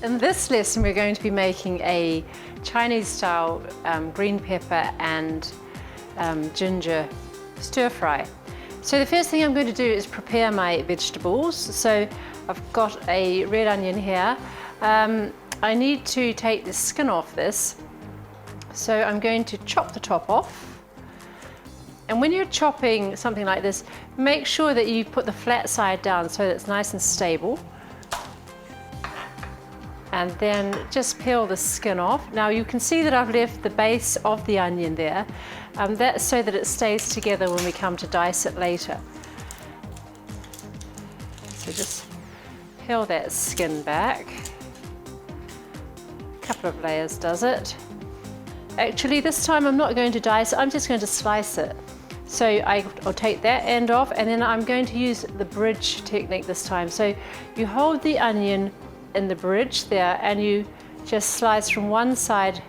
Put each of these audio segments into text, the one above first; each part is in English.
In this lesson, we're going to be making a Chinese-style green pepper and ginger stir fry. So the first thing I'm going to do is prepare my vegetables. So I've got a red onion here. I need to take the skin off this. So I'm going to chop the top off. And when you're chopping something like this, make sure that you put the flat side down so that it's nice and stable. And then just peel the skin off. Now you can see that I've left the base of the onion there. That's so that it stays together when we come to dice it later. So just peel that skin back. A couple of layers does it. Actually, this time I'm not going to dice it, I'm just going to slice it. So I'll take that end off, and then I'm going to use the bridge technique this time. So you hold the onion in the bridge there, and you just slice from one side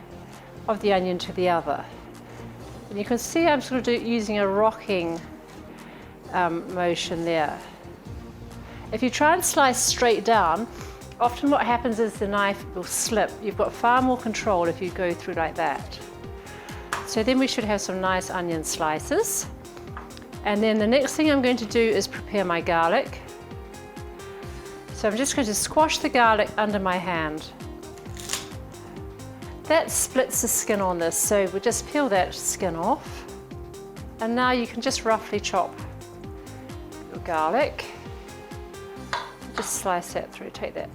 of the onion to the other. And you can see I'm sort of using a rocking motion there. If you try and slice straight down, often what happens is the knife will slip. You've got far more control if you go through like that. So then we should have some nice onion slices. And then the next thing I'm going to do is prepare my garlic. So I'm just going to squash the garlic under my hand. That splits the skin on this, so we'll just peel that skin off. And now you can just roughly chop your garlic. Just slice that through, take that.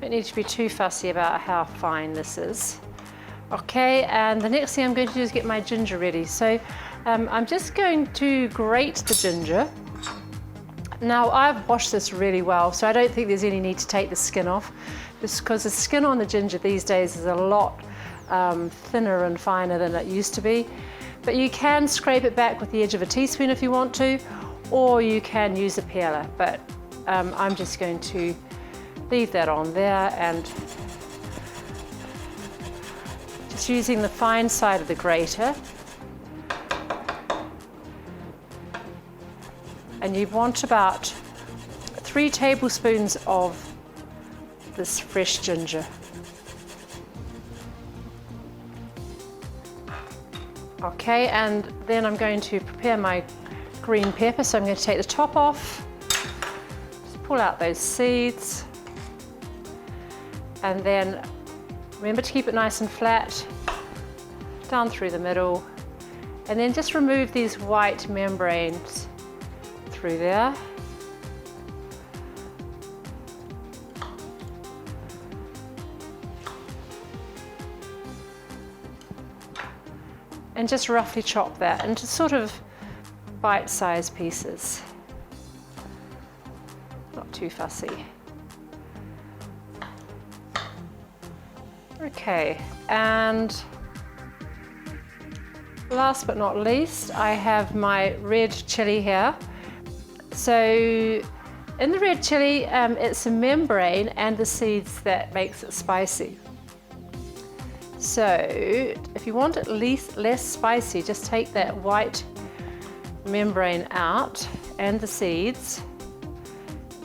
Don't need to be too fussy about how fine this is. Okay, and the next thing I'm going to do is get my ginger ready. So I'm just going to grate the ginger. Now I've washed this really well, so I don't think there's any need to take the skin off, just because the skin on the ginger these days is a lot thinner and finer than it used to be. But you can scrape it back with the edge of a teaspoon if you want to, or you can use a peeler, but I'm just going to leave that on there and just using the fine side of the grater. And you want about 3 tablespoons of this fresh ginger. Okay, and then I'm going to prepare my green pepper. So I'm going to take the top off, just pull out those seeds, and then remember to keep it nice and flat, down through the middle, and then just remove these white membranes through there. And just roughly chop that into sort of bite-sized pieces. Not too fussy. Okay, and last but not least, I have my red chilli here. So in the red chilli, it's a membrane and the seeds that makes it spicy. So if you want it less spicy, just take that white membrane out and the seeds.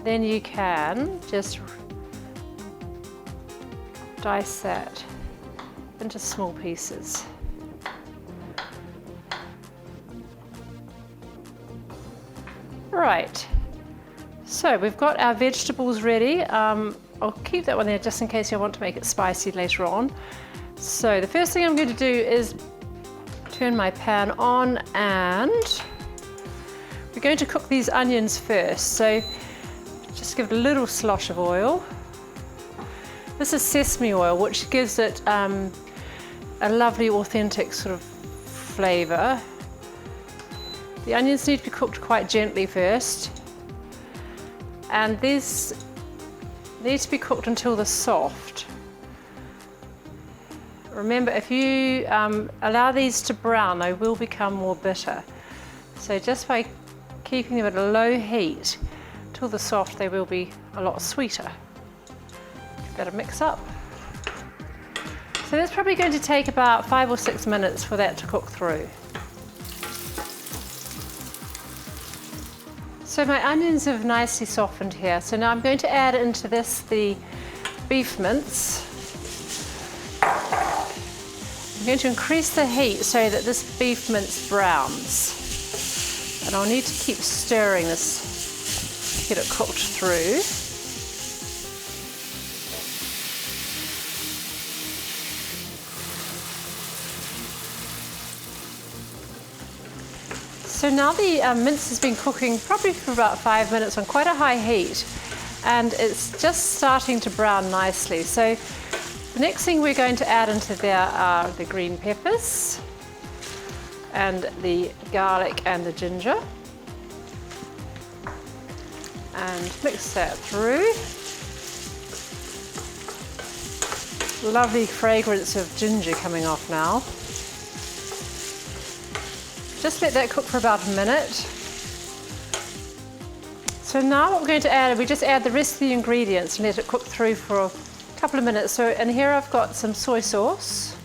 Then you can just dice that into small pieces. Right, so we've got our vegetables ready. I'll keep that one there just in case you want to make it spicy later on. So the first thing I'm going to do is turn my pan on, and we're going to cook these onions first. So just give it a little slosh of oil. This is sesame oil, which gives it a lovely authentic sort of flavour. The onions need to be cooked quite gently first, and these need to be cooked until they're soft. Remember, if you allow these to brown, they will become more bitter. So just by keeping them at a low heat till they're soft, they will be a lot sweeter. Give that a mix up. So that's probably going to take about 5 or 6 minutes for that to cook through. So my onions have nicely softened here. So now I'm going to add into this the beef mince. I'm going to increase the heat so that this beef mince browns. And I'll need to keep stirring this to get it cooked through. So now the mince has been cooking probably for about 5 minutes on quite a high heat, and it's just starting to brown nicely. So the next thing we're going to add into there are the green peppers and the garlic and the ginger, and mix that through. Lovely fragrance of ginger coming off now. Just let that cook for about a minute. So now what we're going to add, we just add the rest of the ingredients and let it cook through for a couple of minutes. So, and here I've got some soy sauce.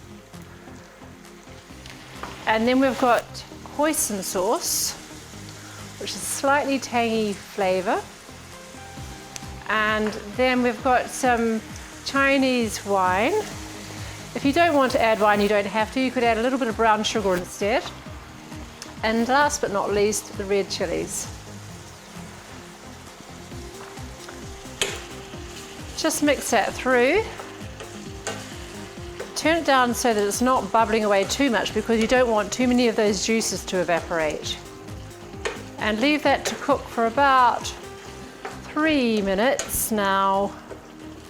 And then we've got hoisin sauce, which is slightly tangy flavour. And then we've got some Chinese wine. If you don't want to add wine, you don't have to. You could add a little bit of brown sugar instead. And last but not least, the red chillies. Just mix that through. Turn it down so that it's not bubbling away too much, because you don't want too many of those juices to evaporate. And leave that to cook for about 3 minutes now.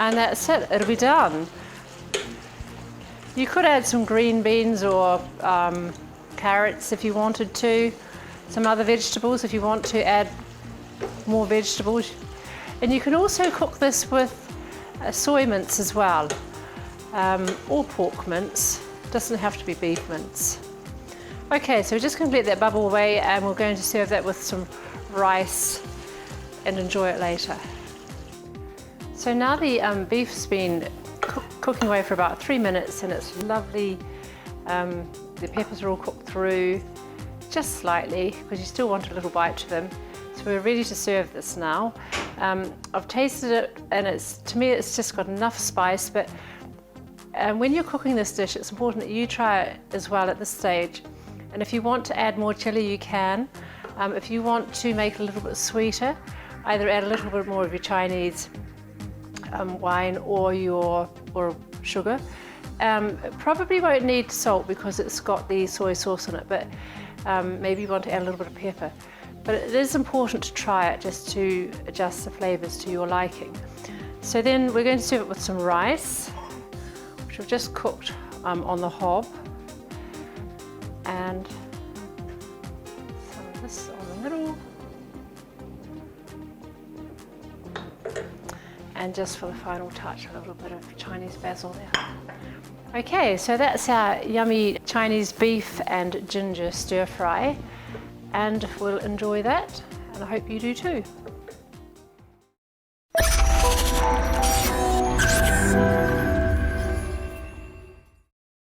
And that's it, it'll be done. You could add some green beans or carrots if you wanted to, some other vegetables if you want to add more vegetables. And you can also cook this with soy mince as well, or pork mince. Doesn't have to be beef mince. Okay, so we're just going to let that bubble away, and we're going to serve that with some rice and enjoy it later. So now the beef's been cooking away for about 3 minutes, and it's lovely. The peppers are all cooked through, just slightly, because you still want a little bite to them. So we're ready to serve this now. I've tasted it, and to me it's just got enough spice, but when you're cooking this dish, it's important that you try it as well at this stage. And if you want to add more chilli, you can. If you want to make it a little bit sweeter, either add a little bit more of your Chinese wine or sugar. It probably won't need salt because it's got the soy sauce in it, but maybe you want to add a little bit of pepper. But it is important to try it just to adjust the flavours to your liking. So then we're going to serve it with some rice, which we've just cooked on the hob, and some of this on the middle. And just for the final touch, a little bit of Chinese basil there. Okay, so that's our yummy Chinese beef and ginger stir fry, and we'll enjoy that, and I hope you do too.